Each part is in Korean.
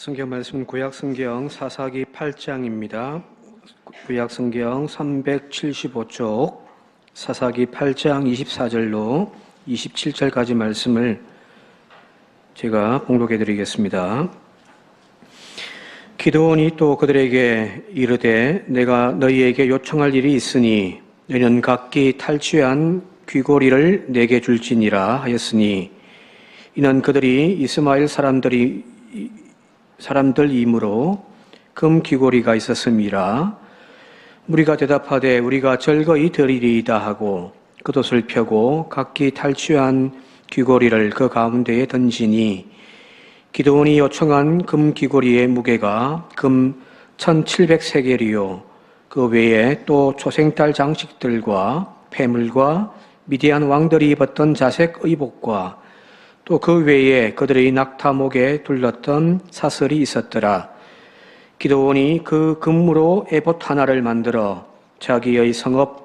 성경 말씀은 구약성경 사사기 8장입니다. 구약성경 375쪽 사사기 8장 24절로 27절까지 말씀을 제가 봉독해 드리겠습니다. 기드온이 또 그들에게 이르되 내가 너희에게 요청할 일이 있으니 너희는 각기 탈취한 귀고리를 내게 줄지니라 하였으니 이는 그들이 이스마엘 사람들이므로 금 귀고리가 있었음이라. 무리가 대답하되 우리가 절거히 드리리이다 하고 겉옷을 펴고 각기 탈취한 귀고리를 그 가운데에 던지니 기드온이 요청한 금 귀고리의 무게가 금 1700세겔이요 그 외에 또 초생딸 장식들과 폐물과 미디안 왕들이 입었던 자색 의복과 또 그 외에 그들의 낙타목에 둘렀던 사슬이 있었더라. 기드온이 그 금으로 에봇 하나를 만들어 자기의 성읍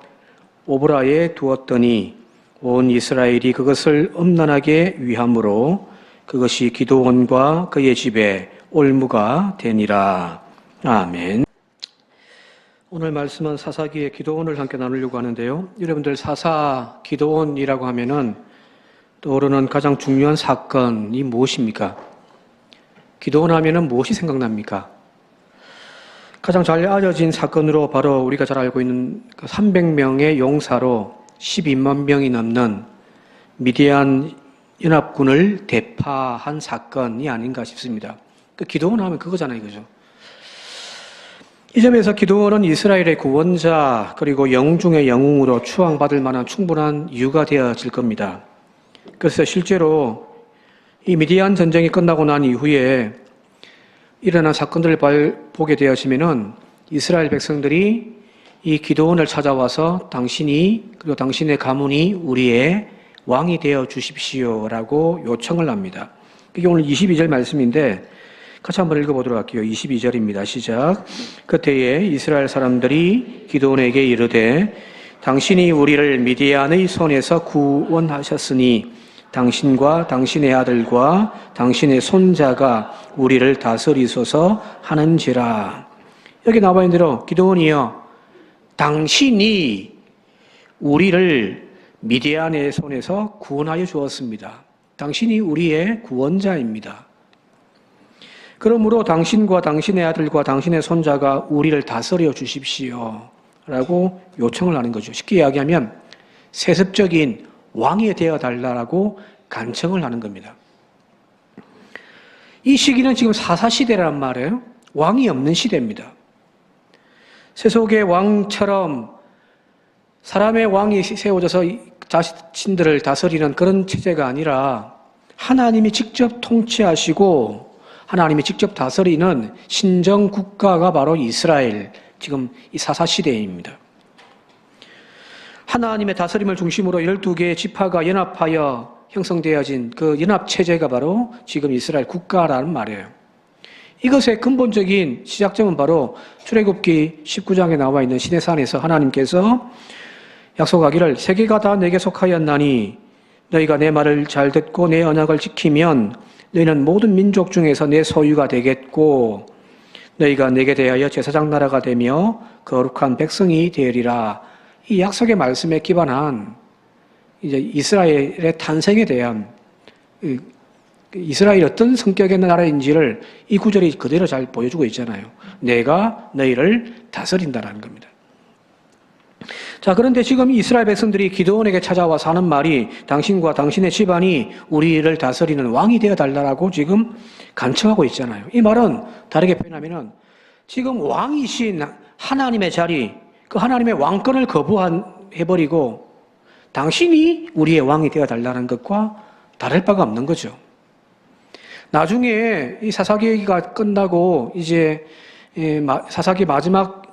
오브라에 두었더니 온 이스라엘이 그것을 엄란하게 위함으로 그것이 기드온과 그의 집에 올무가 되니라. 아멘. 오늘 말씀은 사사기의 기드온을 함께 나누려고 하는데요. 여러분들 사사 기드온이라고 하면은 떠오르는 가장 중요한 사건이 무엇입니까? 기드온 하면은 무엇이 생각납니까? 가장 잘 알려진 사건으로 바로 우리가 잘 알고 있는 300명의 용사로 12만 명이 넘는 미디안 연합군을 대파한 사건이 아닌가 싶습니다. 기드온 하면 그거잖아요, 그죠? 이 점에서 기드온은 이스라엘의 구원자 그리고 영웅 중의 영웅으로 추앙받을 만한 충분한 이유가 되어질 겁니다. 그래서 실제로 이 미디안 전쟁이 끝나고 난 이후에 일어난 사건들을 보게 되어지면은 이스라엘 백성들이 이 기드온을 찾아와서 당신이 그리고 당신의 가문이 우리의 왕이 되어 주십시오라고 요청을 합니다. 이게 오늘 22절 말씀인데 같이 한번 읽어보도록 할게요. 22절입니다. 시작. 그때에 이스라엘 사람들이 기드온에게 이르되 당신이 우리를 미디안의 손에서 구원하셨으니 당신과 당신의 아들과 당신의 손자가 우리를 다스리소서 하는지라. 여기 나와 있는 대로 기드온이여 당신이 우리를 미디안의 손에서 구원하여 주었습니다. 당신이 우리의 구원자입니다. 그러므로 당신과 당신의 아들과 당신의 손자가 우리를 다스려 주십시오 라고 요청을 하는 거죠. 쉽게 이야기하면 세습적인 왕이 되어달라고 간청을 하는 겁니다. 이 시기는 지금 사사시대란 말이에요. 왕이 없는 시대입니다. 세속의 왕처럼 사람의 왕이 세워져서 자신들을 다스리는 그런 체제가 아니라 하나님이 직접 통치하시고 하나님이 직접 다스리는 신정국가가 바로 이스라엘, 지금 이 사사시대입니다. 하나님의 다스림을 중심으로 12개의 지파가 연합하여 형성되어진 그 연합체제가 바로 지금 이스라엘 국가라는 말이에요. 이것의 근본적인 시작점은 바로 출애굽기 19장에 나와 있는 시내산에서 하나님께서 약속하기를 세계가 다 내게 속하였나니 너희가 내 말을 잘 듣고 내 언약을 지키면 너희는 모든 민족 중에서 내 소유가 되겠고 너희가 내게 대하여 제사장 나라가 되며 거룩한 백성이 되리라. 이 약속의 말씀에 기반한 이제 이스라엘의 탄생에 대한 이스라엘이 어떤 성격의 나라인지를 이 구절이 그대로 잘 보여주고 있잖아요. 내가 너희를 다스린다라는 겁니다. 자, 그런데 지금 이스라엘 백성들이 기드온에게 찾아와서 하는 말이 당신과 당신의 집안이 우리를 다스리는 왕이 되어달라고 지금 간청하고 있잖아요. 이 말은 다르게 표현하면은 지금 왕이신 하나님의 자리, 그 하나님의 왕권을 거부해버리고 당신이 우리의 왕이 되어달라는 것과 다를 바가 없는 거죠. 나중에 이 사사기가 끝나고 이제 사사기 마지막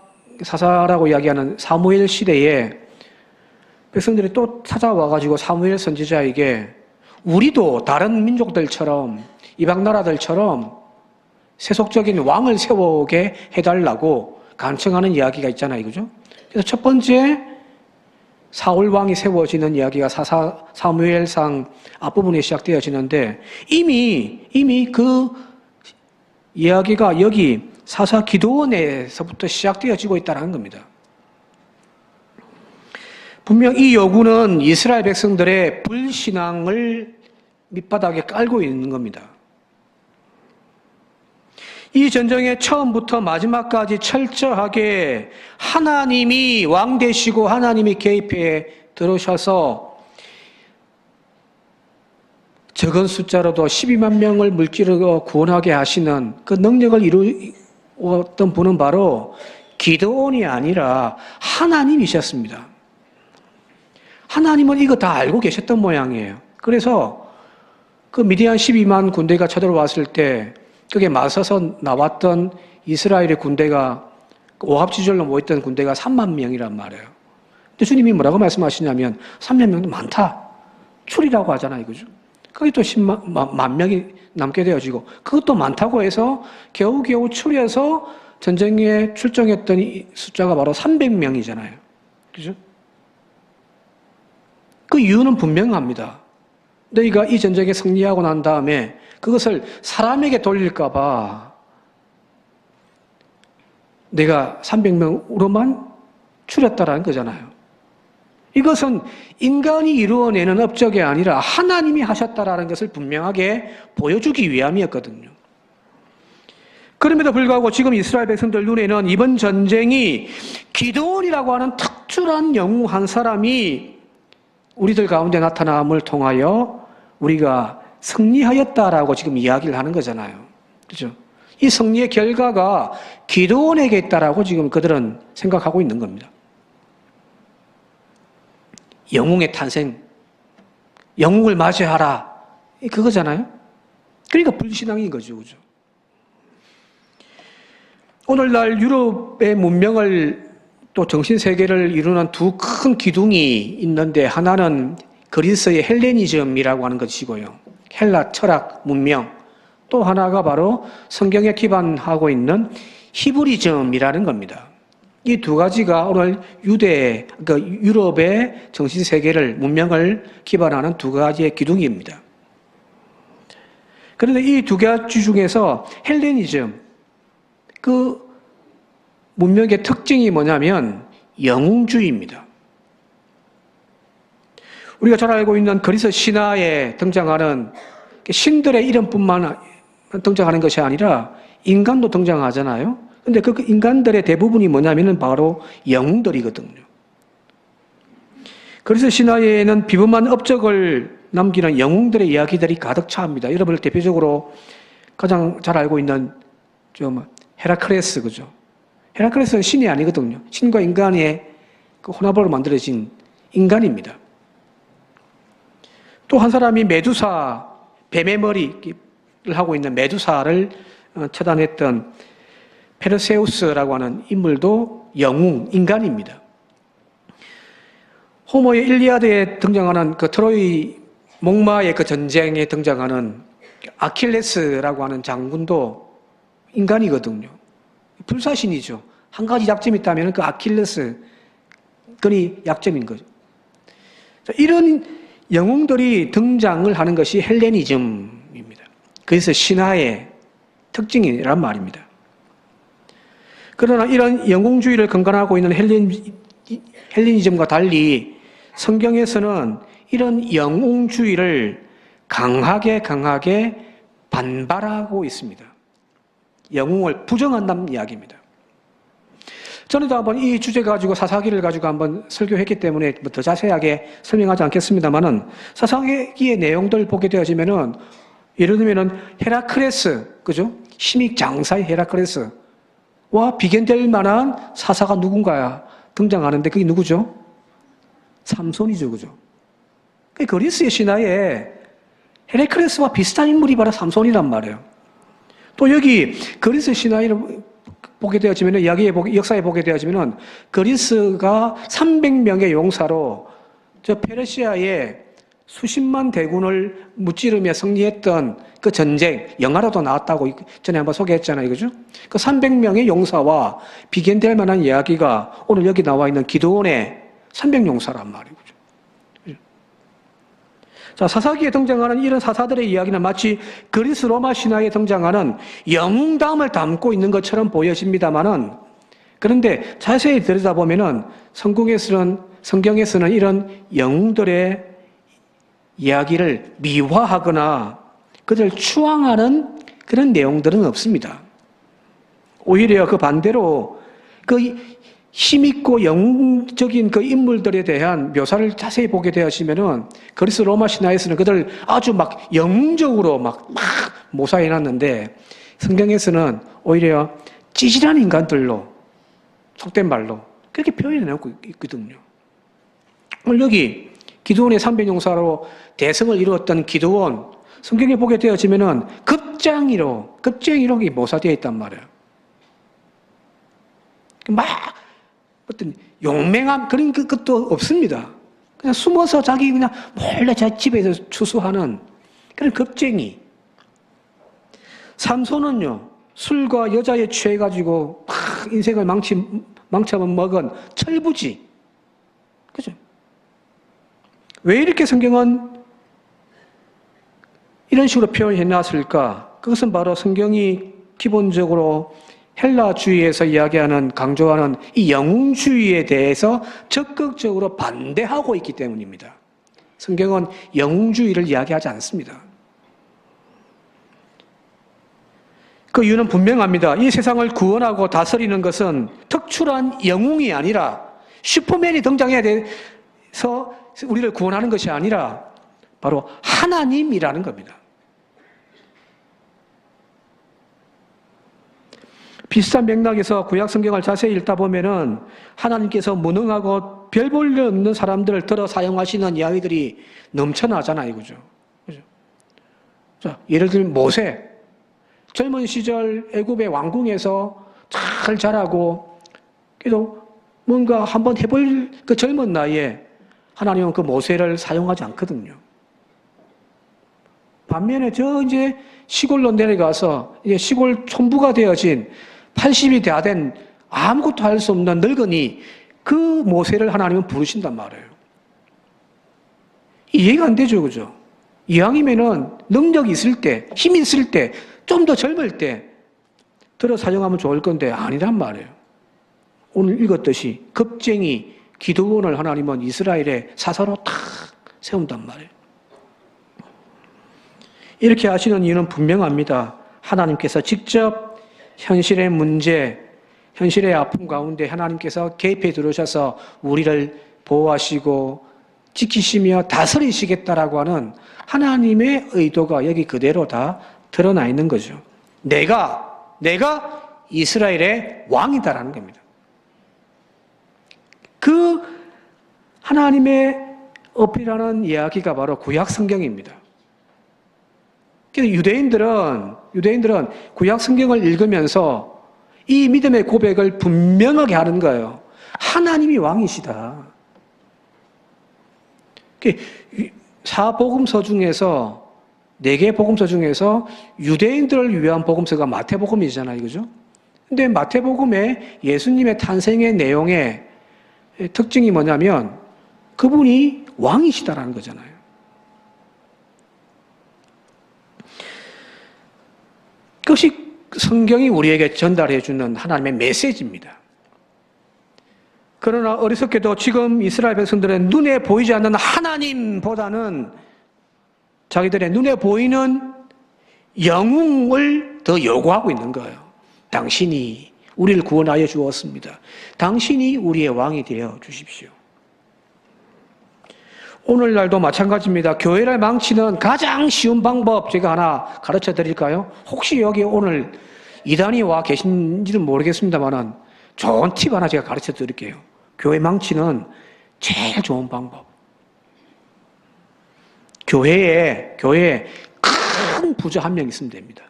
사사라고 이야기하는 사무엘 시대에 백성들이 또 찾아와가지고 사무엘 선지자에게 우리도 다른 민족들처럼 이방 나라들처럼 세속적인 왕을 세우게 해달라고 간청하는 이야기가 있잖아요. 그죠? 그래서 첫 번째 사울 왕이 세워지는 이야기가 사무엘상 앞부분에 시작되어지는데 이미 그 이야기가 여기 사사 기도원에서부터 시작되어지고 있다는 겁니다. 분명 이 요구는 이스라엘 백성들의 불신앙을 밑바닥에 깔고 있는 겁니다. 이 전쟁의 처음부터 마지막까지 철저하게 하나님이 왕 되시고 하나님이 개입해 들어오셔서 적은 숫자로도 12만 명을 물기로 구원하게 하시는 그 능력을 이루었던 분은 바로 기드온이 아니라 하나님이셨습니다. 하나님은 이거 다 알고 계셨던 모양이에요. 그래서 그 미디안 12만 군대가 쳐들어왔을 때 그게 맞서서 나왔던 이스라엘의 군대가 오합지졸로 모였던 군대가 3만 명이란 말이에요. 근데 주님이 뭐라고 말씀하시냐면 3만 명도 많다. 출이라고 하잖아요. 그죠? 그게 또 10만 명이 남게 되어지고 그것도 많다고 해서 겨우겨우 추려서 전쟁에 출정했던 이 숫자가 바로 300명이잖아요. 그죠? 그 이유는 분명합니다. 너희가 이 전쟁에 승리하고 난 다음에 그것을 사람에게 돌릴까봐 내가 300명으로만 추렸다라는 거잖아요. 이것은 인간이 이루어내는 업적이 아니라 하나님이 하셨다라는 것을 분명하게 보여주기 위함이었거든요. 그럼에도 불구하고 지금 이스라엘 백성들 눈에는 이번 전쟁이 기드온이라고 하는 특출한 영웅 한 사람이 우리들 가운데 나타남을 통하여 우리가 승리하였다라고 지금 이야기를 하는 거잖아요. 그죠? 이 승리의 결과가 기드온에게 있다라고 지금 그들은 생각하고 있는 겁니다. 영웅의 탄생, 영웅을 맞이하라. 그거잖아요. 그러니까 불신앙인 거죠. 그죠? 오늘날 유럽의 문명을 또 정신세계를 이루는 두 큰 기둥이 있는데 하나는 그리스의 헬레니즘이라고 하는 것이고요. 헬라 철학 문명. 또 하나가 바로 성경에 기반하고 있는 히브리즘이라는 겁니다. 이 두 가지가 오늘 유럽의 정신세계를, 문명을 기반하는 두 가지의 기둥입니다. 그런데 이 두 가지 중에서 헬레니즘, 그 문명의 특징이 뭐냐면 영웅주의입니다. 우리가 잘 알고 있는 그리스 신화에 등장하는 신들의 이름뿐만 등장하는 것이 아니라 인간도 등장하잖아요. 근데 그 인간들의 대부분이 뭐냐면은 바로 영웅들이거든요. 그래서 신화에는 비범한 업적을 남기는 영웅들의 이야기들이 가득 차합니다. 여러분 대표적으로 가장 잘 알고 있는 좀 헤라클레스, 그죠? 헤라클레스는 신이 아니거든요. 신과 인간의 그 혼합으로 만들어진 인간입니다. 또 한 사람이 메두사, 뱀의 머리를 하고 있는 메두사를 처단했던 페르세우스라고 하는 인물도 영웅, 인간입니다. 호모의 일리아드에 등장하는 그 트로이 목마의 그 전쟁에 등장하는 아킬레스라고 하는 장군도 인간이거든요. 불사신이죠. 한 가지 약점이 있다면 그 아킬레스 근이 약점인 거죠. 이런 영웅들이 등장을 하는 것이 헬레니즘입니다. 그래서 신화의 특징이란 말입니다. 그러나 이런 영웅주의를 근간하고 있는 헬레니즘과 달리 성경에서는 이런 영웅주의를 강하게 반발하고 있습니다. 영웅을 부정한다는 이야기입니다. 전에도 한번 이 주제 가지고 사사기를 가지고 한번 설교했기 때문에 더 자세하게 설명하지 않겠습니다만은 사사기의 내용들 보게 되어지면은 예를 들면은 헤라클레스, 그죠? 힘이 장사의 헤라클레스와 비견될 만한 사사가 누군가야 등장하는데 그게 누구죠? 삼손이죠, 그죠? 그 그리스의 신화에 헤라클레스와 비슷한 인물이 바로 삼손이란 말이에요. 또 여기 그리스 신화를 보게 되어지면 역사에 보게 되어지면 그리스가 300명의 용사로 저 페르시아의 수십만 대군을 무찌르며 승리했던 그 전쟁, 영화로도 나왔다고 전에 한번 소개했잖아요. 그죠? 그 300명의 용사와 비견될 만한 이야기가 오늘 여기 나와 있는 기드온의 300용사란 말이죠. 자, 사사기에 등장하는 이런 사사들의 이야기는 마치 그리스 로마 신화에 등장하는 영웅담을 담고 있는 것처럼 보여집니다만은, 그런데 자세히 들여다보면은 성경에서는 이런 영웅들의 이야기를 미화하거나 그들을 추앙하는 그런 내용들은 없습니다. 오히려 그 반대로 그 힘있고 영웅적인 그 인물들에 대한 묘사를 자세히 보게 되시면은 그리스 로마 신화에서는 그들 아주 막 영웅적으로 막 모사해 놨는데, 성경에서는 오히려 찌질한 인간들로, 속된 말로 그렇게 표현해 놓고 있거든요. 오늘 여기 기드온의 300용사로 대성을 이루었던 기드온, 성경에 보게 되어지면은 급쟁이로 모사되어 있단 말이에요. 막 어떤 용맹함 그런 것도 없습니다. 그냥 숨어서 자기 그냥 몰래 자기 집에서 추수하는 그런 겁쟁이. 삼손은요, 술과 여자에 취해가지고 막 인생을 망쳐먹은 철부지. 그죠? 왜 이렇게 성경은 이런 식으로 표현해 놨을까? 그것은 바로 성경이 기본적으로 헬라주의에서 이야기하는, 강조하는 이 영웅주의에 대해서 적극적으로 반대하고 있기 때문입니다. 성경은 영웅주의를 이야기하지 않습니다. 그 이유는 분명합니다. 이 세상을 구원하고 다스리는 것은 특출한 영웅이 아니라, 슈퍼맨이 등장해야 돼서 우리를 구원하는 것이 아니라 바로 하나님이라는 겁니다. 비슷한 맥락에서 구약 성경을 자세히 읽다 보면은 하나님께서 무능하고 별 볼 일 없는 사람들을 들어 사용하시는 이야기들이 넘쳐나잖아요. 그죠? 자, 예를 들면 모세. 젊은 시절 애굽의 왕궁에서 잘 자라고, 그래도 뭔가 한번 해볼 그 젊은 나이에 하나님은 그 모세를 사용하지 않거든요. 반면에 이제 시골로 내려가서 이제 시골 촌부가 되어진 80이 다 된 아무것도 할 수 없는 늙은이, 그 모세를 하나님은 부르신단 말이에요. 이해가 안 되죠, 그죠? 이왕이면은 능력이 있을 때, 힘이 있을 때, 좀 더 젊을 때 들어 사용하면 좋을 건데 아니란 말이에요. 오늘 읽었듯이 겁쟁이 기드온을 하나님은 이스라엘의 사사로 탁 세운단 말이에요. 이렇게 하시는 이유는 분명합니다. 하나님께서 직접 현실의 문제, 현실의 아픔 가운데 하나님께서 개입해 들어오셔서 우리를 보호하시고 지키시며 다스리시겠다라고 하는 하나님의 의도가 여기 그대로 다 드러나 있는 거죠. 내가 이스라엘의 왕이다라는 겁니다. 그 하나님의 어필하는 이야기가 바로 구약 성경입니다. 그래서 유대인들은 구약 성경을 읽으면서 이 믿음의 고백을 분명하게 하는 거예요. 하나님이 왕이시다. 사복음서 중에서 4개 복음서 중에서 유대인들을 위한 복음서가 마태복음이잖아요. 그죠? 근데 마태복음의 예수님의 탄생의 내용의 특징이 뭐냐면 그분이 왕이시다라는 거잖아요. 그것이 성경이 우리에게 전달해 주는 하나님의 메시지입니다. 그러나 어리석게도 지금 이스라엘 백성들은 눈에 보이지 않는 하나님보다는 자기들의 눈에 보이는 영웅을 더 요구하고 있는 거예요. 당신이 우리를 구원하여 주었습니다. 당신이 우리의 왕이 되어 주십시오. 오늘날도 마찬가지입니다. 교회를 망치는 가장 쉬운 방법 제가 하나 가르쳐 드릴까요? 혹시 여기 오늘 이단이 와 계신지는 모르겠습니다만 좋은 팁 하나 제가 가르쳐 드릴게요. 교회 망치는 제일 좋은 방법. 교회에 큰 부자 한 명 있으면 됩니다.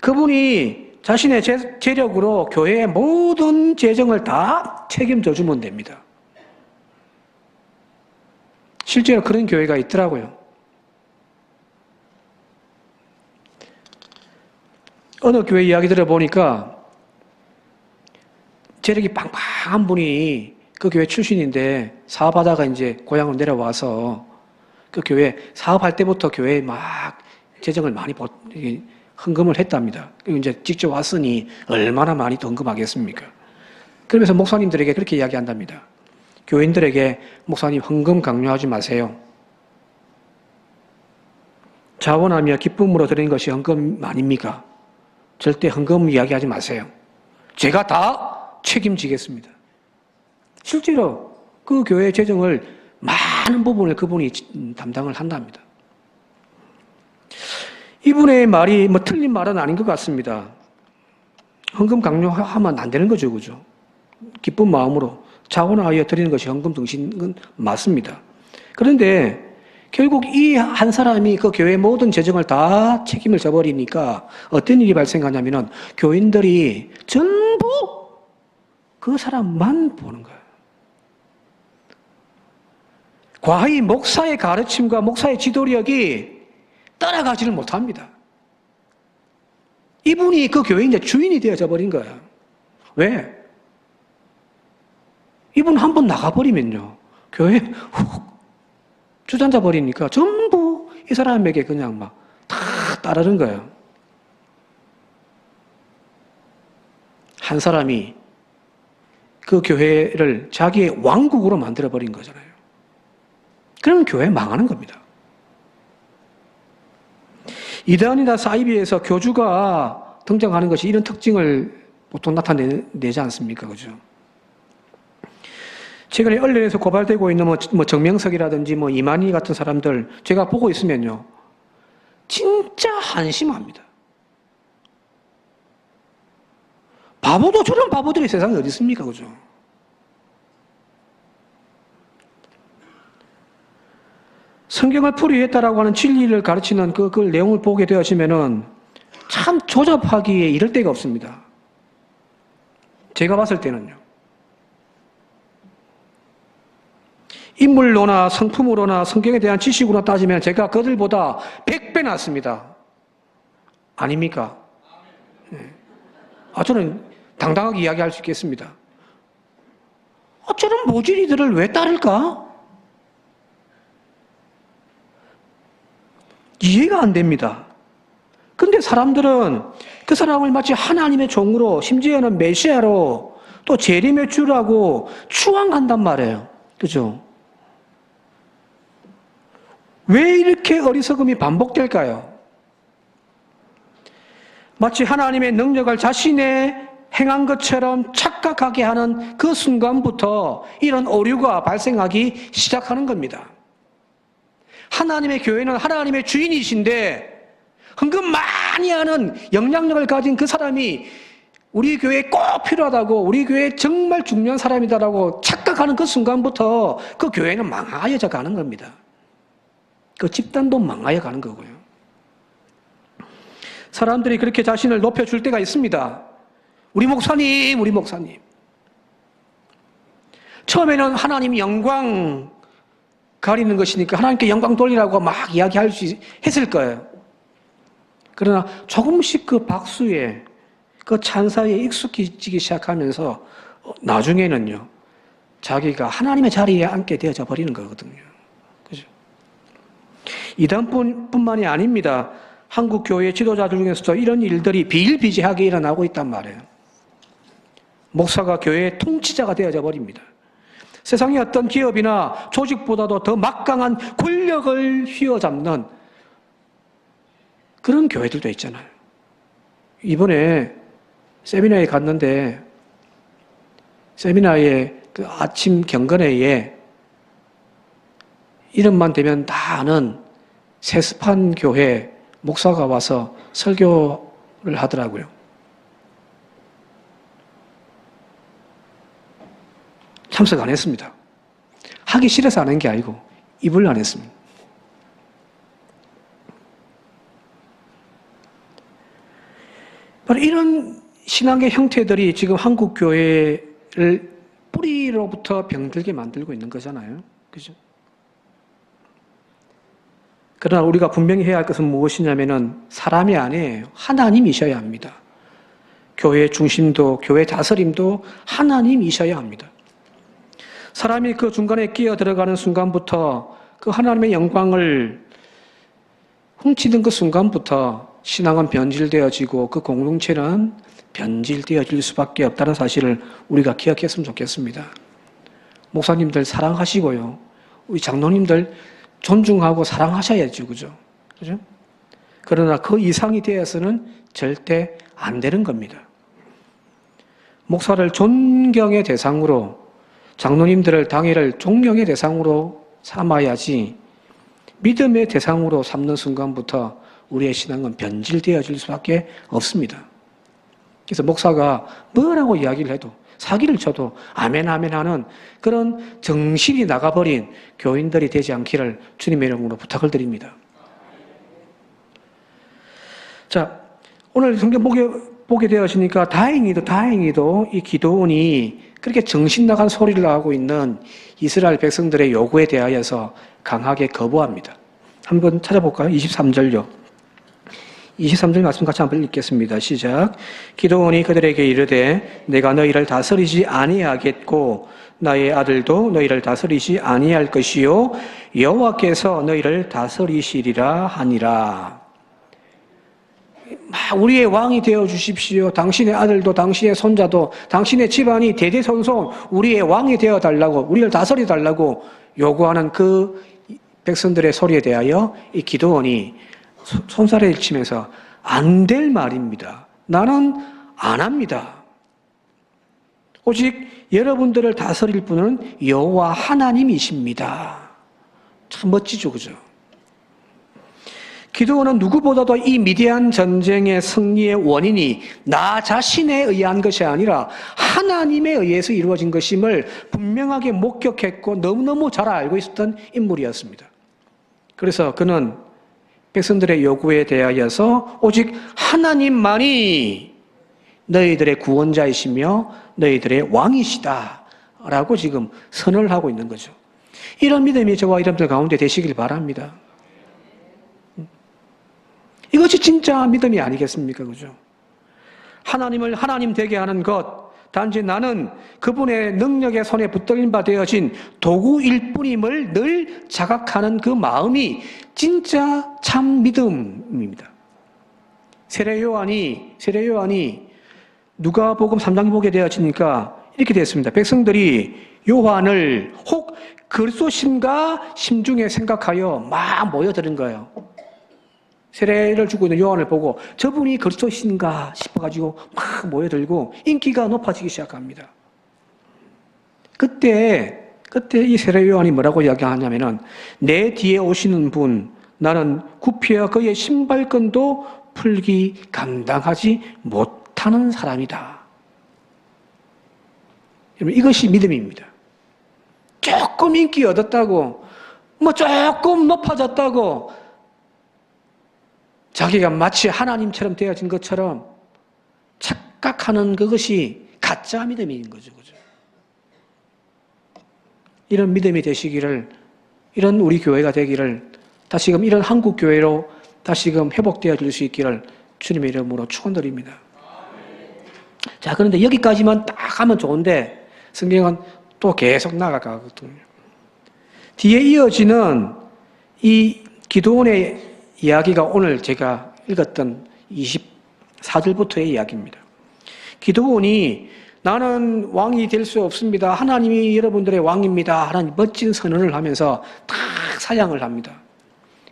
그분이 자신의 재력으로 교회의 모든 재정을 다 책임져 주면 됩니다. 실제로 그런 교회가 있더라고요. 어느 교회 이야기 들어보니까 재력이 빵빵한 분이 그 교회 출신인데 사업하다가 이제 고향으로 내려와서 그 교회 사업할 때부터 교회에 막 재정을 많이 헌금을 했답니다. 그리고 이제 직접 왔으니 얼마나 많이 더 헌금하겠습니까? 그러면서 목사님들에게 그렇게 이야기한답니다. 교인들에게 목사님 헌금 강요하지 마세요. 자원하며 기쁨으로 드리는 것이 헌금 아닙니까? 절대 헌금 이야기하지 마세요. 제가 다 책임지겠습니다. 실제로 그 교회 재정을 많은 부분을 그분이 담당을 한답니다. 이분의 말이 뭐 틀린 말은 아닌 것 같습니다. 헌금 강요하면 안 되는 거죠, 그죠? 기쁜 마음으로 자원하여 드리는 것이 헌금 등신은 맞습니다. 그런데 결국 이 한 사람이 그 교회 모든 재정을 다 책임을 져버리니까 어떤 일이 발생하냐면은 교인들이 전부 그 사람만 보는 거예요. 과히 목사의 가르침과 목사의 지도력이 따라가지를 못합니다. 이분이 그 교회의 이제 주인이 되어져 버린 거예요. 왜? 이분 한 번 나가버리면요, 교회 훅 주저앉아 버리니까 전부 이 사람에게 그냥 막 다 따르는 거예요. 한 사람이 그 교회를 자기의 왕국으로 만들어 버린 거잖아요. 그러면 교회 망하는 겁니다. 이단이나 사이비에서 교주가 등장하는 것이 이런 특징을 보통 나타내지 않습니까? 그죠? 최근에 언론에서 고발되고 있는 뭐 정명석이라든지 뭐 이만희 같은 사람들 제가 보고 있으면요, 진짜 한심합니다. 바보도 저런 바보들이 세상에 어디 있습니까? 그죠? 성경을 풀이했다라고 하는 진리를 가르치는 그 내용을 보게 되어지면은 참 조잡하기에 이를 데가 없습니다. 제가 봤을 때는요. 인물로나 성품으로나 성경에 대한 지식으로 따지면 제가 그들보다 100배 낫습니다. 아닙니까? 네. 저는 당당하게 이야기할 수 있겠습니다. 저런 모질이들을 왜 따를까? 이해가 안 됩니다. 근데 사람들은 그 사람을 마치 하나님의 종으로, 심지어는 메시아로, 또 재림의 주라고 추앙한단 말이에요. 그죠? 왜 이렇게 어리석음이 반복될까요? 마치 하나님의 능력을 자신의 행한 것처럼 착각하게 하는 그 순간부터 이런 오류가 발생하기 시작하는 겁니다. 하나님의 교회는 하나님의 주인이신데 헌금 많이 하는 영향력을 가진 그 사람이 우리 교회에 꼭 필요하다고, 우리 교회에 정말 중요한 사람이다라고 착각하는 그 순간부터 그 교회는 망하여져 가는 겁니다. 그 집단도 망하여 가는 거고요. 사람들이 그렇게 자신을 높여줄 때가 있습니다. 우리 목사님, 우리 목사님. 처음에는 하나님 영광 가리는 것이니까 하나님께 영광 돌리라고 막 이야기할 수 했을 거예요. 그러나 조금씩 그 박수에, 그 찬사에 익숙해지기 시작하면서 나중에는요, 자기가 하나님의 자리에 앉게 되어져 버리는 거거든요. 그죠? 이단뿐만이 아닙니다. 한국 교회 지도자들 중에서도 이런 일들이 비일비재하게 일어나고 있단 말이에요. 목사가 교회의 통치자가 되어져 버립니다. 세상의 어떤 기업이나 조직보다도 더 막강한 권력을 휘어잡는 그런 교회들도 있잖아요. 이번에 세미나에 갔는데 세미나의 그 아침 경건회에 이름만 대면 다 아는 세스판 교회 목사가 와서 설교를 하더라고요. 참석 안 했습니다. 하기 싫어서 안 한 게 아니고 입을 안 했습니다. 바로 이런 신앙의 형태들이 지금 한국 교회를 뿌리로부터 병들게 만들고 있는 거잖아요. 그죠? 그러나 우리가 분명히 해야 할 것은 무엇이냐면은 사람이 아니에요. 하나님이셔야 합니다. 교회 중심도, 교회 다스림도 하나님이셔야 합니다. 사람이 그 중간에 끼어 들어가는 순간부터 그 하나님의 영광을 훔치는 그 순간부터 신앙은 변질되어지고 그 공동체는 변질되어질 수밖에 없다는 사실을 우리가 기억했으면 좋겠습니다. 목사님들 사랑하시고요. 우리 장로님들 존중하고 사랑하셔야죠. 그죠? 그죠? 그러나 그 이상이 되어서는 절대 안 되는 겁니다. 목사를 존경의 대상으로, 장로님들을 당회를 존경의 대상으로 삼아야지 믿음의 대상으로 삼는 순간부터 우리의 신앙은 변질되어질 수밖에 없습니다. 그래서 목사가 뭐라고 이야기를 해도 사기를 쳐도 아멘 아멘 하는 그런 정신이 나가버린 교인들이 되지 않기를 주님의 이름으로 부탁을 드립니다. 자, 오늘 성경 보게 되었으니까 다행히도 이 기도원이 그렇게 정신 나간 소리를 하고 있는 이스라엘 백성들의 요구에 대하여서 강하게 거부합니다. 한번 찾아볼까요? 23절요. 23절 말씀 같이 한번 읽겠습니다. 시작. 기도원이 그들에게 이르되 내가 너희를 다스리지 아니하겠고 나의 아들도 너희를 다스리지 아니할 것이요 여호와께서 너희를 다스리시리라 하니라. 우리의 왕이 되어 주십시오. 당신의 아들도 당신의 손자도 당신의 집안이 대대손손 우리의 왕이 되어 달라고, 우리를 다스려 달라고 요구하는 그 백성들의 소리에 대하여 이 기도원이 손살을 치면서 안 될 말입니다. 나는 안 합니다. 오직 여러분들을 다스릴 분은 여호와 하나님이십니다. 참 멋지죠, 그죠? 기도원은 누구보다도 이 미디안 전쟁의 승리의 원인이 나 자신에 의한 것이 아니라 하나님에 의해서 이루어진 것임을 분명하게 목격했고 너무너무 잘 알고 있었던 인물이었습니다. 그래서 그는 백성들의 요구에 대하여서 오직 하나님만이 너희들의 구원자이시며 너희들의 왕이시다 라고 지금 선언을 하고 있는 거죠. 이런 믿음이 저와 여러분들 가운데 되시길 바랍니다. 이것이 진짜 믿음이 아니겠습니까? 그죠? 하나님을 하나님 되게 하는 것, 단지 나는 그분의 능력의 손에 붙들린 바 되어진 도구일 뿐임을 늘 자각하는 그 마음이 진짜 참 믿음입니다. 세례 요한이 누가복음 3장 보게 되어지니까 이렇게 됐습니다. 백성들이 요한을 혹 그리스도신가 심중에 생각하여 막 모여드는 거예요. 세례를 주고 있는 요한을 보고 저분이 그리스도신가 싶어가지고 막 모여들고 인기가 높아지기 시작합니다. 그때 이 세례 요한이 뭐라고 이야기하냐면은 내 뒤에 오시는 분 나는 굽혀 그의 신발끈도 풀기 감당하지 못하는 사람이다. 여러분 이것이 믿음입니다. 조금 인기 얻었다고 조금 높아졌다고 자기가 마치 하나님처럼 되어진 것처럼 착각하는 그것이 가짜 믿음인 거죠. 그죠? 이런 믿음이 되시기를, 이런 우리 교회가 되기를, 다시금 이런 한국 교회로 다시금 회복되어질 수 있기를 주님의 이름으로 축원드립니다. 자, 그런데 여기까지만 딱 하면 좋은데 성경은 또 계속 나아가거든요. 뒤에 이어지는 이 기도원의 이야기가 오늘 제가 읽었던 24절부터의 이야기입니다. 기도원이 나는 왕이 될 수 없습니다. 하나님이 여러분들의 왕입니다. 하는 멋진 선언을 하면서 딱 사양을 합니다.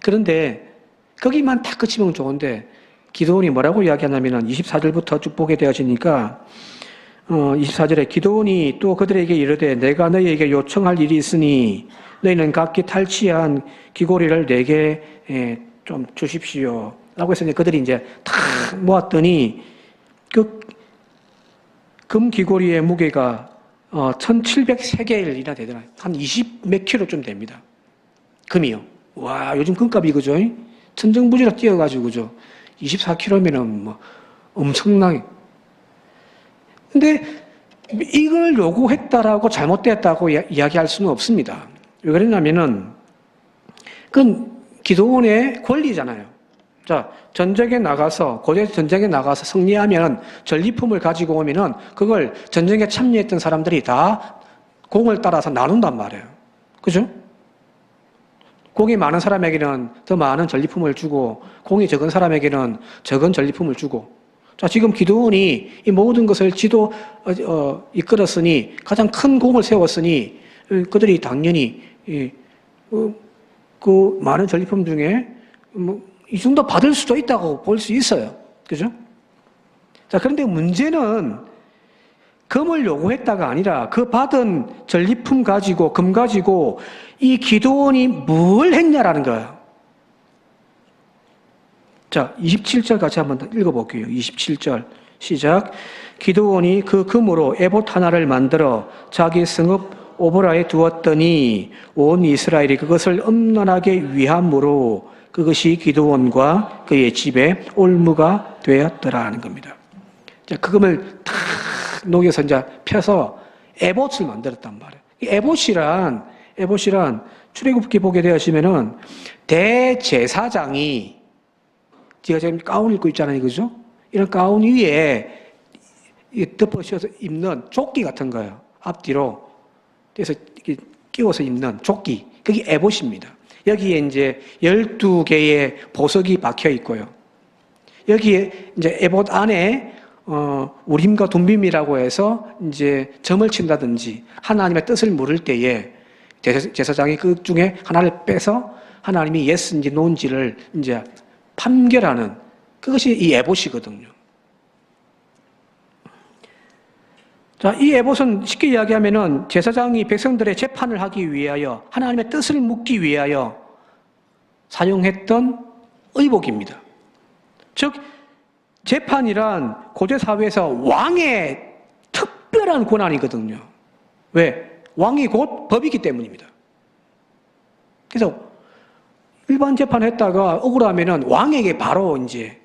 그런데 거기만 딱 그치면 좋은데 기도원이 뭐라고 이야기하냐면 24절부터 쭉 보게 되어지니까 24절에 기도원이 또 그들에게 이르되 내가 너희에게 요청할 일이 있으니 너희는 각기 탈취한 귀고리를 내게 좀 주십시오. 라고 해서 그들이 이제 다 모았더니 그 금 귀고리의 무게가 1700세겔이나 되더라고요. 한 20 몇 킬로쯤 됩니다. 금이요. 와, 요즘 금값이 그죠? 천정부지로 뛰어가지고 그죠? 24kg면은 뭐 엄청나게. 근데 이걸 요구했다라고 잘못됐다고 이야기할 수는 없습니다. 왜 그러냐면은 그건 기도원의 권리잖아요. 자, 고대 전쟁에 나가서 승리하면 전리품을 가지고 오면은 그걸 전쟁에 참여했던 사람들이 다 공을 따라서 나눈단 말이에요. 그죠? 공이 많은 사람에게는 더 많은 전리품을 주고 공이 적은 사람에게는 적은 전리품을 주고. 자, 지금 기드온이 이 모든 것을 이끌었으니 가장 큰 공을 세웠으니 그들이 당연히 그 많은 전리품 중에 이 정도 받을 수도 있다고 볼 수 있어요. 그죠? 자, 그런데 문제는 금을 요구했다가 아니라 그 받은 전리품 가지고, 금 가지고 이 기드온이 뭘 했냐라는 거예요. 자, 27절 같이 한번 읽어볼게요. 27절 시작. 기드온이 그 금으로 에봇 하나를 만들어 자기 성읍 오보라에 두었더니 온 이스라엘이 그것을 엄란하게 위함으로 그것이 기드온과 그의 집에 올무가 되었더라 하는 겁니다. 자, 그 금을 탁 녹여서 이제 펴서 에봇을 만들었단 말이에요. 에봇이란 출애굽기 보게 되시면은 대제사장이 제가 지금 가운 입고 있잖아요, 그죠? 이런 가운 위에 덮어씌워서 입는 조끼 같은 거예요. 앞뒤로. 그래서 끼워서 입는 조끼. 그게 에봇입니다. 여기에 이제 12개의 보석이 박혀 있고요. 여기에 이제 에봇 안에 우림과 둠빔이라고 해서 이제 점을 친다든지 하나님의 뜻을 물을 때에 제사장이 그 중에 하나를 빼서 하나님이 예스인지 노인지를 이제 판결하는 그것이 이 에봇이거든요. 자, 이 에봇은 쉽게 이야기하면은 제사장이 백성들의 재판을 하기 위하여 하나님의 뜻을 묻기 위하여 사용했던 의복입니다. 즉 재판이란 고대 사회에서 왕의 특별한 권한이거든요. 왜? 왕이 곧 법이기 때문입니다. 그래서 일반 재판했다가 억울하면은 왕에게 바로 이제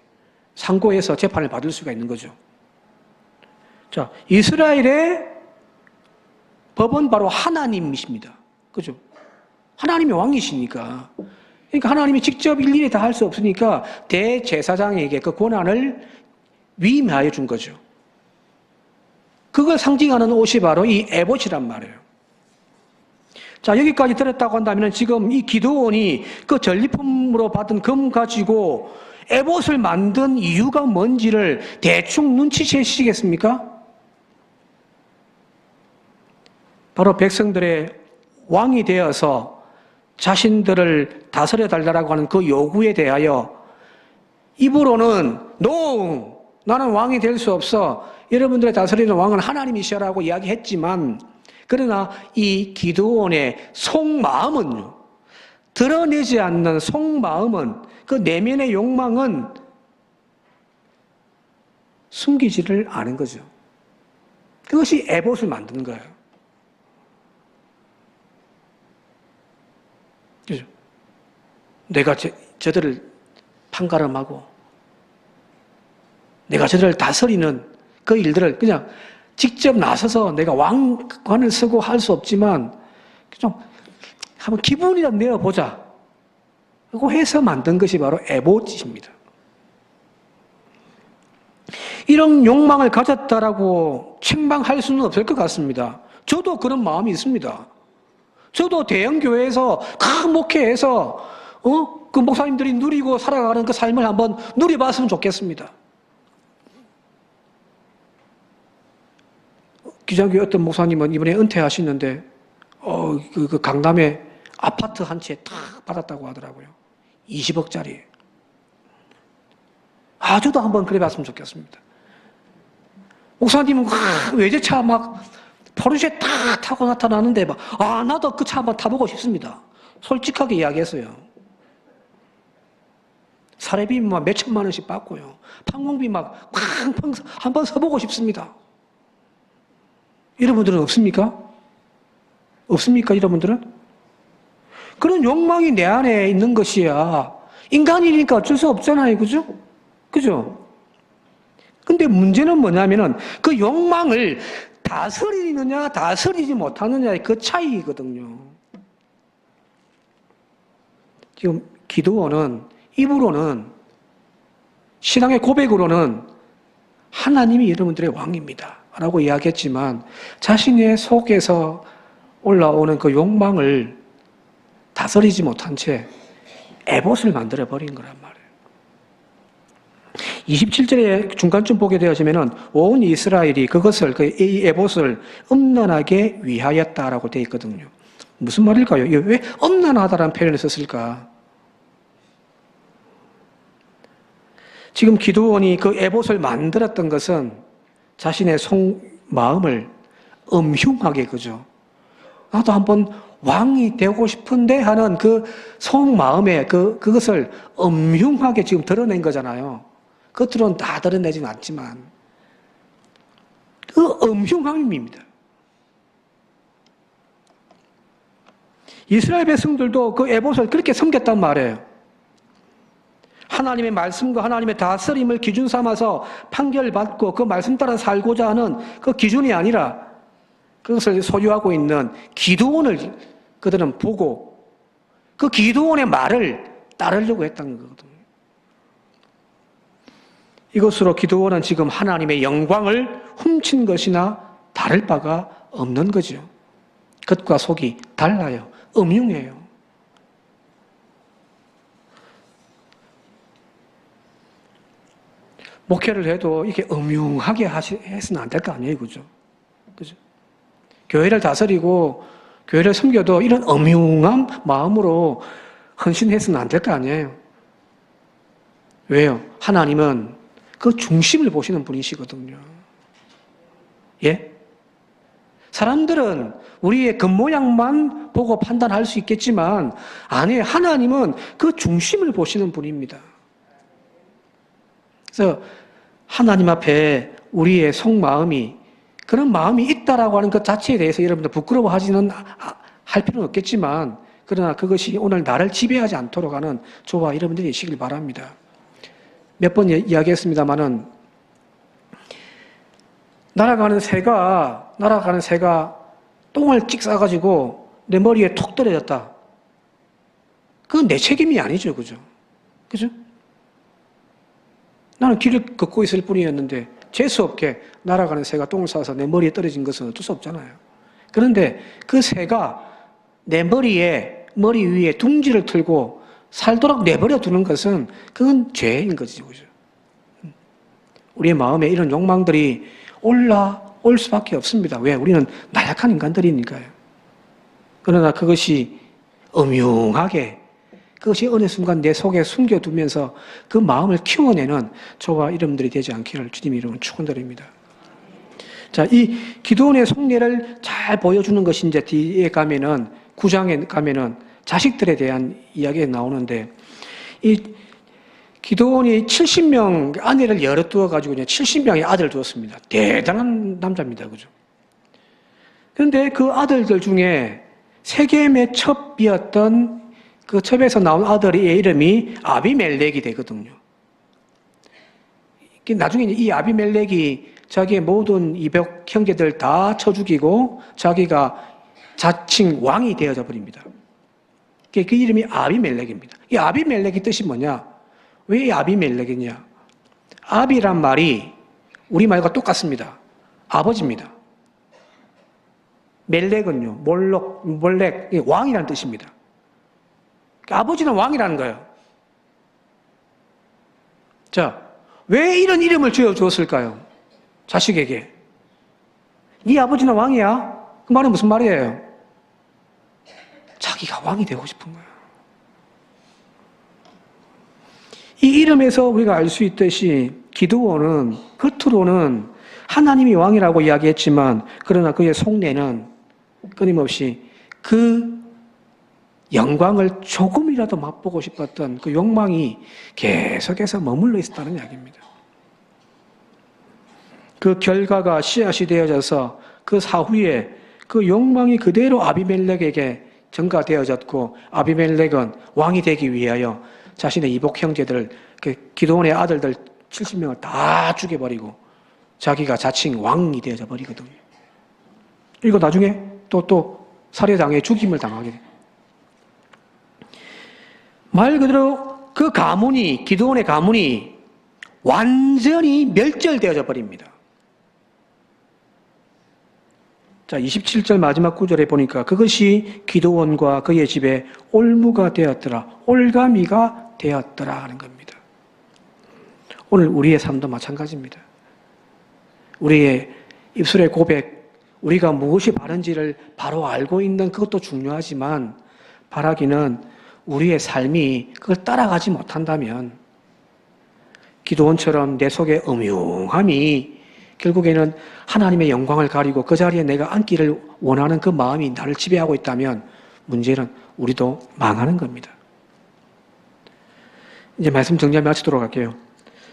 상고해서 재판을 받을 수가 있는 거죠. 자, 이스라엘의 법은 바로 하나님이십니다. 그죠? 하나님이 왕이시니까. 그러니까 하나님이 직접 일일이 다 할 수 없으니까 대제사장에게 그 권한을 위임하여 준 거죠. 그걸 상징하는 옷이 바로 이 에봇이란 말이에요. 자, 여기까지 들었다고 한다면 지금 이 기드온이 그 전리품으로 받은 금 가지고 에봇을 만든 이유가 뭔지를 대충 눈치채시겠습니까? 바로 백성들의 왕이 되어서 자신들을 다스려 달라고 하는 그 요구에 대하여 입으로는 No! 나는 왕이 될 수 없어. 여러분들의 다스리는 왕은 하나님이시라고 이야기했지만 그러나 이 기드온의 속마음은요. 드러내지 않는 속마음은 그 내면의 욕망은 숨기지를 않은 거죠. 그것이 에봇을 만드는 거예요. 그죠? 내가 저들을 판가름하고 내가 저들을 다스리는 그 일들을 그냥 직접 나서서 내가 왕관을 쓰고 할 수 없지만 좀 한번 기분이라도 내어보자. 그거 해서 만든 것이 바로 에봇입니다. 이런 욕망을 가졌다라고 책망할 수는 없을 것 같습니다. 저도 그런 마음이 있습니다. 저도 대형교회에서 큰 목회에서 그 목사님들이 누리고 살아가는 그 삶을 한번 누려봤으면 좋겠습니다. 기장교회 어떤 목사님은 이번에 은퇴하시는데 그 강남에 아파트 한 채 탁 받았다고 하더라고요. 20억짜리. 저도 한번 그래 봤으면 좋겠습니다. 목사님은 외제차 막 포르쉐 탁 타고 나타나는데 나도 그 차 한번 타보고 싶습니다. 솔직하게 이야기했어요. 사례비 막 몇천만 원씩 받고요. 판공비 막 팡팡 한번 서보고 싶습니다. 여러분들은 없습니까? 없습니까, 여러분들은? 그런 욕망이 내 안에 있는 것이야. 인간이니까 어쩔 수 없잖아요, 그죠? 그죠? 근데 문제는 뭐냐면은 그 욕망을 다스리느냐, 다스리지 못하느냐의 그 차이거든요. 지금 기드온은 입으로는 신앙의 고백으로는 하나님이 여러분들의 왕입니다 라고 이야기했지만 자신의 속에서 올라오는 그 욕망을 다스리지 못한 채 에봇을 만들어 버린 거란 말이에요. 27절에 중간쯤 보게 되어지면은 온 이스라엘이 그것을 이 에봇을 음란하게 위하였다라고 되어 있거든요. 무슨 말일까요? 왜 음란하다라는 표현을 썼을까? 지금 기드온이 그 에봇을 만들었던 것은 자신의 속마음을 음흉하게, 그죠? 나도 한번 왕이 되고 싶은데 하는 그 속마음에 그것을 음흉하게 지금 드러낸 거잖아요. 겉으로는 다 드러내지는 않지만 그 음흉함입니다. 이스라엘 백성들도 그 에봇을 그렇게 섬겼단 말이에요. 하나님의 말씀과 하나님의 다스림을 기준 삼아서 판결받고 그 말씀 따라 살고자 하는 그 기준이 아니라 그것을 소유하고 있는 기드온을 그들은 보고 그 기드온의 말을 따르려고 했다는 거거든요. 이것으로 기드온은 지금 하나님의 영광을 훔친 것이나 다를 바가 없는 거죠. 겉과 속이 달라요. 음흉해요. 목회를 해도 이렇게 음흉하게 해서는 안 될 거 아니에요, 그죠? 그죠? 교회를 다스리고 교회를 섬겨도 이런 음흉한 마음으로 헌신해서는 안 될 거 아니에요. 왜요? 하나님은 그 중심을 보시는 분이시거든요. 예? 사람들은 우리의 겉모양만 보고 판단할 수 있겠지만 아니에요. 하나님은 그 중심을 보시는 분입니다. 그래서 하나님 앞에 우리의 속마음이 그런 마음이 있다라고 하는 것 자체에 대해서 여러분들 부끄러워하지는 할 필요는 없겠지만 그러나 그것이 오늘 나를 지배하지 않도록 하는 저와 여러분들이 계시길 바랍니다. 몇 번 이야기했습니다마는 날아가는 새가 똥을 찍 싸가지고 내 머리에 톡 떨어졌다. 그건 내 책임이 아니죠, 그죠? 그죠? 나는 길을 걷고 있을 뿐이었는데 재수없게 날아가는 새가 똥을 싸서 내 머리에 떨어진 것은 어쩔 수 없잖아요. 그런데 그 새가 내 머리 위에 둥지를 틀고 살도록 내버려 두는 것은 그건 죄인 거죠. 그죠? 우리의 마음에 이런 욕망들이 올라올 수밖에 없습니다. 왜? 우리는 나약한 인간들이니까요. 그러나 그것이 음흉하게 그것이 어느 순간 내 속에 숨겨두면서 그 마음을 키워내는 저와 여러분들이 되지 않기를 주님 이름으로 축원드립니다. 자, 이 기드온의 속내를 잘 보여주는 것이 이제 뒤에 가면은 9장에 가면은 자식들에 대한 이야기가 나오는데 이 기드온이 70명 아내를 여러 두어가지고 70명의 아들을 두었습니다. 대단한 남자입니다. 그죠? 그런데 그 아들들 중에 세겜의 첩이었던 그 첩에서 나온 아들의 이름이 아비멜렉이 되거든요. 나중에 이 아비멜렉이 자기의 모든 200 형제들 다 쳐 죽이고 자기가 자칭 왕이 되어져 버립니다. 그 이름이 아비멜렉입니다. 이 아비멜렉의 뜻이 뭐냐? 왜 이 아비멜렉이냐? 아비란 말이 우리말과 똑같습니다. 아버지입니다. 멜렉은요, 몰렉, 왕이라는 뜻입니다. 아버지는 왕이라는 거예요. 자, 왜 이런 이름을 지어주었을까요? 자식에게. 네 아버지는 왕이야? 그 말은 무슨 말이에요? 자기가 왕이 되고 싶은 거예요. 이 이름에서 우리가 알 수 있듯이 기드온은 겉으로는 하나님이 왕이라고 이야기했지만 그러나 그의 속내는 끊임없이 그 영광을 조금이라도 맛보고 싶었던 그 욕망이 계속해서 머물러 있었다는 이야기입니다. 그 결과가 씨앗이 되어져서 그 사후에 그 욕망이 그대로 아비멜렉에게 전가되어졌고 아비멜렉은 왕이 되기 위하여 자신의 이복 형제들, 그 기드온의 아들들 70명을 다 죽여버리고 자기가 자칭 왕이 되어져 버리거든요. 그리고 나중에 또 살해당해 죽임을 당하게 돼요. 말 그대로 그 가문이, 기드온의 가문이 완전히 멸절되어져 버립니다. 자, 27절 마지막 구절에 보니까 그것이 기드온과 그의 집에 올무가 되었더라. 올가미가 되었더라 하는 겁니다. 오늘 우리의 삶도 마찬가지입니다. 우리의 입술의 고백, 우리가 무엇이 바른지를 바로 알고 있는 그것도 중요하지만 바라기는 우리의 삶이 그걸 따라가지 못한다면 기드온처럼 내 속에 음흉함이 결국에는 하나님의 영광을 가리고 그 자리에 내가 앉기를 원하는 그 마음이 나를 지배하고 있다면 문제는 우리도 망하는 겁니다. 이제 말씀 정리하며 마치도록 할게요.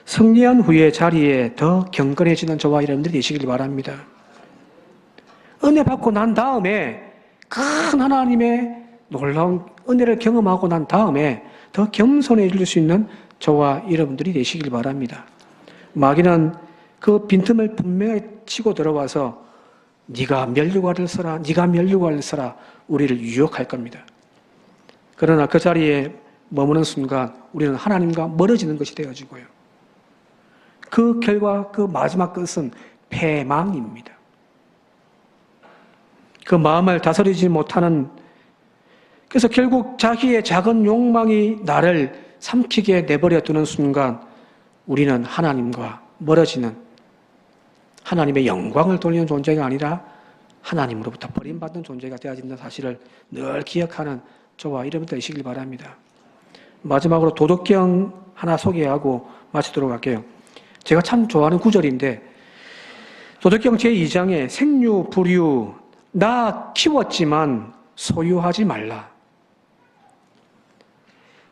승리한 후에 자리에 더 경건해지는 저와 여러분들이 되시길 바랍니다. 은혜 받고 난 다음에 큰 하나님의 놀라운 은혜를 경험하고 난 다음에 더 겸손해질 수 있는 저와 여러분들이 되시길 바랍니다. 마귀는 그 빈틈을 분명히 치고 들어와서 네가 면류관을 써라, 네가 면류관을 써라 우리를 유혹할 겁니다. 그러나 그 자리에 머무는 순간 우리는 하나님과 멀어지는 것이 되어지고요. 그 결과 그 마지막 끝은 패망입니다. 그 마음을 다스리지 못하는, 그래서 결국 자기의 작은 욕망이 나를 삼키게 내버려 두는 순간 우리는 하나님과 멀어지는, 하나님의 영광을 돌리는 존재가 아니라 하나님으로부터 버림받는 존재가 되어진다는 사실을 늘 기억하는 저와 여러분들 되시길 바랍니다. 마지막으로 도덕경 하나 소개하고 마치도록 할게요. 제가 참 좋아하는 구절인데 도덕경 제2장에 생유, 불유, 나 키웠지만 소유하지 말라.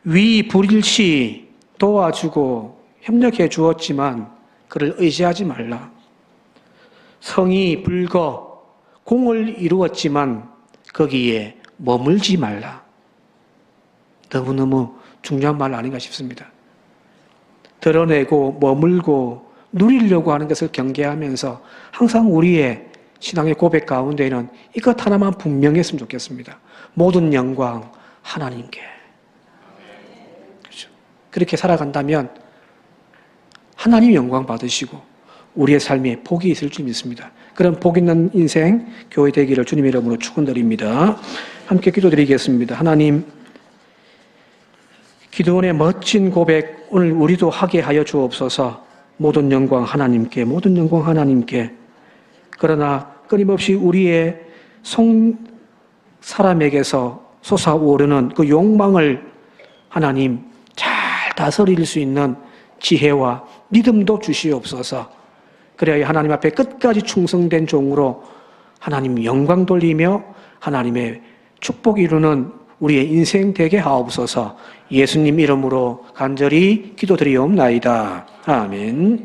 위, 불일시 도와주고 협력해 주었지만 그를 의지하지 말라. 성이, 불거, 공을 이루었지만 거기에 머물지 말라. 너무너무 중요한 말 아닌가 싶습니다. 드러내고 머물고 누리려고 하는 것을 경계하면서 항상 우리의 신앙의 고백 가운데에는 이것 하나만 분명했으면 좋겠습니다. 모든 영광 하나님께. 그렇죠? 그렇게 살아간다면 하나님 영광 받으시고 우리의 삶에 복이 있을 줄 믿습니다. 그런 복 있는 인생 교회 되기를 주님의 이름으로 축원드립니다. 함께 기도드리겠습니다. 하나님, 기드온의 멋진 고백 오늘 우리도 하게 하여 주옵소서. 모든 영광 하나님께, 모든 영광 하나님께. 그러나 끊임없이 우리의 사람에게서 솟아오르는 그 욕망을 하나님 잘 다스릴 수 있는 지혜와 믿음도 주시옵소서. 그래야 하나님 앞에 끝까지 충성된 종으로 하나님 영광 돌리며 하나님의 축복 이루는 우리의 인생 되게 하옵소서. 예수님 이름으로 간절히 기도드리옵나이다. 아멘.